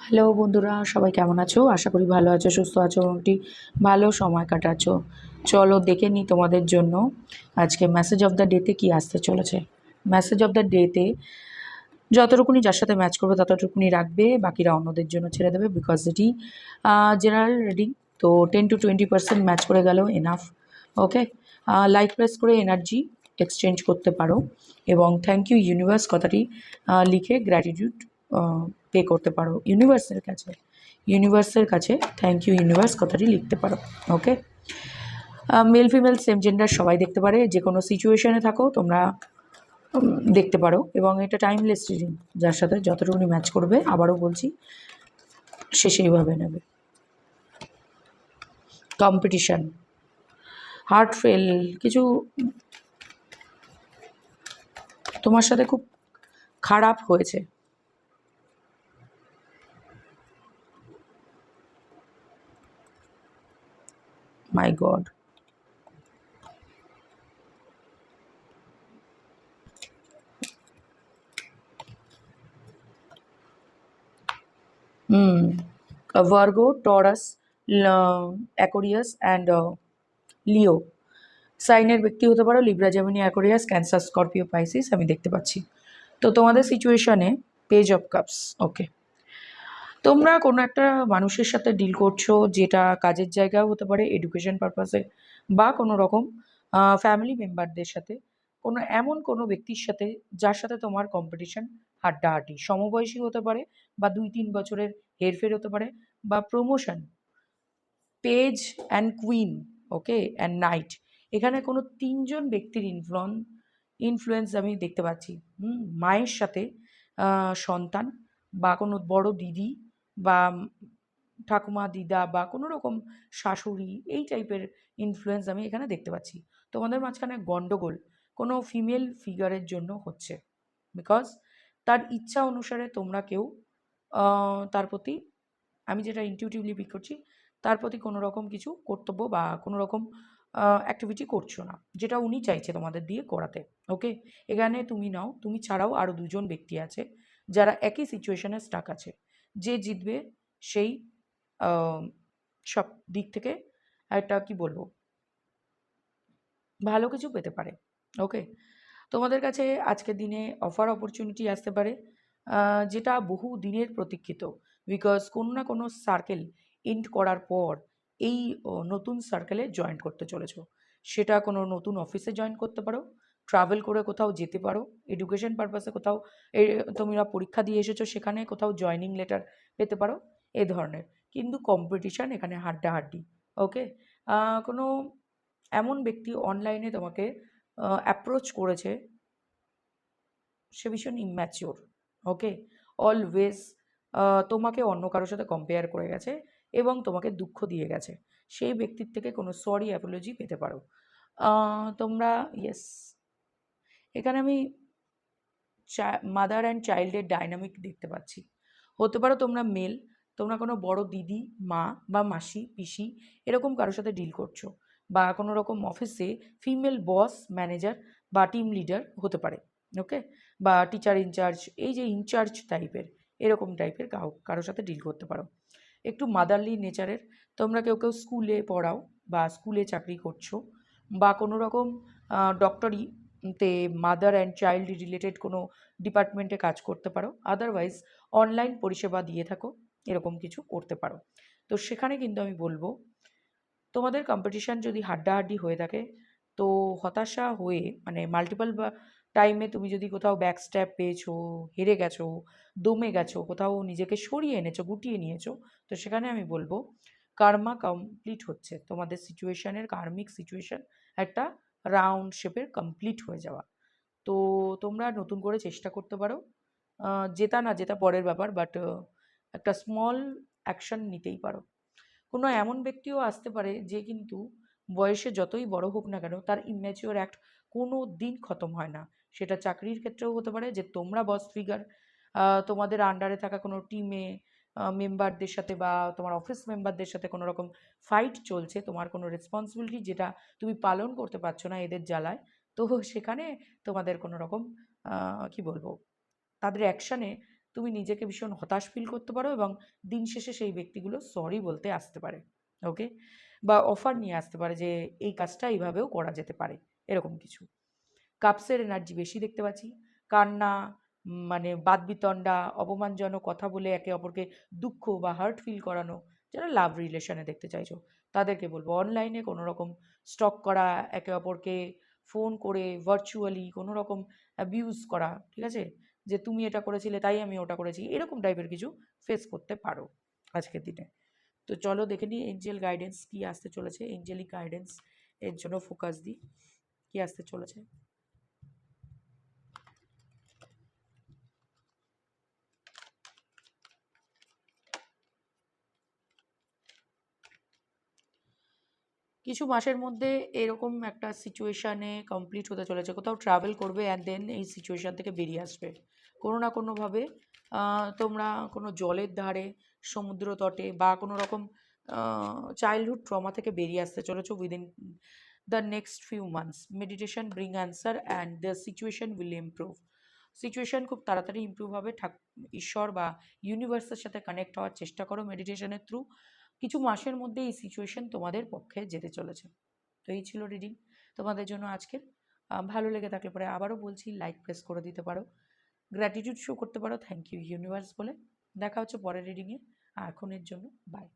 Hello বন্ধুরা, সবাই কেমন আছো? আশা করি ভালো আছো, সুস্থ আছো এবং একটি ভালো সময় কাটাচ্ছ। চলো দেখে নিই তোমাদের জন্য আজকে মেসেজ অফ দ্য ডেতে কী আসতে চলেছে। মেসেজ অফ দ্য ডেতে যতটুকুনি যার সাথে ম্যাচ করবে ততটুকুনি রাখবে, বাকিরা অন্যদের জন্য ছেড়ে দেবে, বিকজ এটি জেনারেল রিডিং। তো 10 to 20% ম্যাচ করে গেলেও এনাফ। ওকে, লাইক প্রেস করে এনার্জি এক্সচেঞ্জ করতে পারো এবং থ্যাংক ইউ ইউনিভার্স কথাটি লিখে গ্র্যাটিটিউড পে করতে পারো ইউনিভার্সের কাছে থ্যাংক ইউ ইউনিভার্স কথাটি লিখতে পারো। ওকে, মেল ফিমেল সেম জেন্ডার সবাই দেখতে পারে, যে কোনো সিচুয়েশনে থাকো তোমরা দেখতে পারো এবং এটা টাইমলেস রিডিং, যার সাথে যতটুকুনি ম্যাচ করবে আবারও বলছি সে সেইভাবে নেবে। কম্পিটিশান, হার্ট ফেল, কিছু তোমার সাথে খুব খারাপ হয়েছে। My god, Virgo, Taurus, Aquarius and Leo সাইনের ব্যক্তি হতে পারো। Libra, Gemini, Aquarius, Cancer, Scorpio, Pisces আমি দেখতে পাচ্ছি। তো তোমাদের সিচুয়েশনে পেজ অফ কাপস। ওকে, তোমরা কোনো একটা মানুষের সাথে ডিল করছো, যেটা কাজের জায়গাও হতে পারে, এডুকেশন পারপাসে, বা কোনো রকম ফ্যামিলি মেম্বারদের সাথে, কোনো ব্যক্তির সাথে যার সাথে তোমার কম্পিটিশন হাড্ডাহাড্ডি, সমবয়সী হতে পারে বা 2-3 বছরের হেরফের হতে পারে, বা promotion. Page and queen, okay, and night, এখানে কোনো তিনজন ব্যক্তির ইনফ্লুয়েন্স আমি দেখতে পাচ্ছি। মায়ের সাথে সন্তান, বা কোনো বড় দিদি, বা ঠাকুমা, দিদা, বা কোনো রকম শাশুড়ি, এই টাইপের ইনফ্লুয়েন্স আমি এখানে দেখতে পাচ্ছি। তোমাদের মাঝখানে গণ্ডগোল কোনো ফিমেল ফিগারের জন্য হচ্ছে, বিকজ তার ইচ্ছা অনুসারে তোমরা কেউ তার প্রতি, আমি যেটা ইনটিউটিভলি পিক করছি, তার প্রতি কোনো রকম কিছু কর্তব্য বা কোনো রকম অ্যাক্টিভিটি করছো না, যেটা উনি চাইছে তোমাদের দিয়ে করাতে। ওকে, এখানে তুমি নাও, তুমি ছাড়াও আরও দুজন ব্যক্তি আছে যারা একই সিচুয়েশনে স্টাক আছে। যে জিতবে সেই সব দিক থেকে একটা কি বলবো, ভালো কিছু পেতে পারে। ওকে, তোমাদের কাছে আজকের দিনে অফার অপরচুনিটি আসতে পারে, যেটা বহু দিনের প্রতীক্ষিত, বিকজ কোনো না কোনো সার্কেল এন্ড করার পর এই নতুন সার্কেলে জয়েন করতে চলেছো। সেটা কোনো নতুন অফিসে জয়েন করতে পারো, ট্রাভেল করে কোথাও যেতে পারো, এডুকেশন পারপাসে কোথাও তোমরা পরীক্ষা দিয়ে এসেছো, সেখানে কোথাও জয়নিং লেটার পেতে পারো, এ ধরনের। কিন্তু কম্পিটিশান এখানে হাড্ডাহাড্ডি। ওকে, কোনো এমন ব্যক্তি অনলাইনে তোমাকে অ্যাপ্রোচ করেছে, সে ভীষণ ইম্যাচিওর। ওকে, অলওয়েজ তোমাকে অন্য কারোর সাথে কম্পেয়ার করে গেছে এবং তোমাকে দুঃখ দিয়ে গেছে। সেই ব্যক্তির থেকে কোনো সরি অ্যাপোলজি পেতে পারো তোমরা। ইয়েস, এখানে আমি মাদার অ্যান্ড চাইল্ডের ডাইনামিক দেখতে পাচ্ছি। হতে পারো তোমরা মেল, তোমরা কোনো বড় দিদি, মা বা মাসি, পিসি, এরকম কারোর সাথে ডিল করছো, বা কোনো রকম অফিসে ফিমেল বস, ম্যানেজার বা টিম লিডার হতে পারে। ওকে, বা টিচার ইনচার্জ, এই যে ইনচার্জ টাইপের, এরকম টাইপের কারোর সাথে ডিল করতে পারো। একটু মাদারলি নেচারের, তোমরা কেউ কেউ স্কুলে পড়াও বা স্কুলে চাকরি করছো, বা কোনো রকম ডক্টরি তে মাদার অ্যান্ড চাইল্ড রিলেটেড কোনো ডিপার্টমেন্টে কাজ করতে পারো, আদারওয়াইজ অনলাইন পরিষেবা দিয়ে থাকো, এরকম কিছু করতে পারো। তো সেখানে কিন্তু আমি বলবো, তোমাদের কম্পিটিশান যদি হাড্ডাহাড্ডি হয়ে থাকে, তো হতাশা হয়ে, মানে মাল্টিপল বা টাইমে তুমি যদি কোথাও ব্যাকস্ট্যাপ পেয়েছো, হেরে গেছো, দমে গেছো, কোথাও নিজেকে সরিয়ে এনেছো, গুটিয়ে নিয়েছো, তো সেখানে আমি বলবো কার্মা কমপ্লিট হচ্ছে, তোমাদের সিচুয়েশানের কার্মিক সিচুয়েশান একটা রাউন্ড শেপের কমপ্লিট হয়ে যাওয়া। তো তোমরা নতুন করে চেষ্টা করতে পারো, জেতা না জেতা পরের ব্যাপার, বাট একটা স্মল অ্যাকশন নিতেই পারো। কোনো এমন ব্যক্তিও আসতে পারে যে কিন্তু বয়সে যতই বড় হোক না কেন, তার ইম্যাচিওর অ্যাক্ট কোনো দিন খতম হয় না। সেটা চাকরির ক্ষেত্রেও হতে পারে, যে তোমরা বস ফিগার, তোমাদের আন্ডারে থাকা কোনো টিমে মেম্বারদের সাথে বা তোমার অফিস মেম্বারদের সাথে কোনো রকম ফাইট চলছে, তোমার কোনো রেসপন্সিবিলিটি যেটা তুমি পালন করতে পারছো না এদের জ্বালায়, তো সেখানে তোমাদের কোনো রকম কি বলবো, তাদের অ্যাকশানে তুমি নিজেকে ভীষণ হতাশ ফিল করতে পারো এবং দিন শেষে সেই ব্যক্তিগুলো সরি বলতে আসতে পারে। ওকে? বা অফার নিয়ে আসতে পারে যে এই কাজটা এইভাবেও করা যেতে পারে, এরকম কিছু। কাপসের এনার্জি বেশি দেখতে পাচ্ছি। কান্না, মানে বাদবিতণ্ডা, অপমানজনক কথা বলে একে অপরকে দুঃখ বা হার্ট ফিল করানো, যারা লাভ রিলেশনে দেখতে চাইছো তাদেরকে বলবো অনলাইনে কোনো রকম স্টক করা, একে অপরকে ফোন করে ভার্চুয়ালি কোনো রকম অ্যাবিউজ করা, ঠিক আছে? যে তুমি এটা করেছিলে তাই আমি ওটা করেছি, এরকম টাইপের কিছু ফেস করতে পারো আজকের দিনে। তো চলো দেখে নিই এঞ্জেল গাইডেন্স কী আসতে চলেছে, এঞ্জেলিক গাইডেন্স এর জন্য ফোকাস দিই কী আসতে চলেছে। কিছু মাসের মধ্যে এরকম একটা সিচুয়েশানে কমপ্লিট হতে চলেছে, কোথাও ট্রাভেল করবে অ্যান্ড দেন এই সিচুয়েশান থেকে বেরিয়ে আসবে কোনো না কোনোভাবে। তোমরা কোনো জলের ধারে, সমুদ্র তটে বা কোনো রকম চাইল্ডহুড ট্রমা থেকে বেরিয়ে আসতে চলেছো within the next few months. Meditation bring answer and the situation will improve. Situation খুব তাড়াতাড়ি ইমপ্রুভ হবে। ঈশ্বর বা ইউনিভার্সের সাথে কানেক্ট হওয়ার চেষ্টা করো মেডিটেশনের থ্রু। কিছু মাসের মধ্যে এই সিচুয়েশন তোমাদের পক্ষে যেতে চলেছে। তো এই ছিল রিডিং তোমাদের জন্য আজকের। ভালো লেগে থাকলে পরে আবারও বলছি লাইক প্রেস করে দিতে পারো, গ্র্যাটিটিউড শো করতে পারো, থ্যাংক ইউ ইউনিভার্স বলে। দেখা হচ্ছে পরের রিডিংয়ে। এখনের জন্য বাই।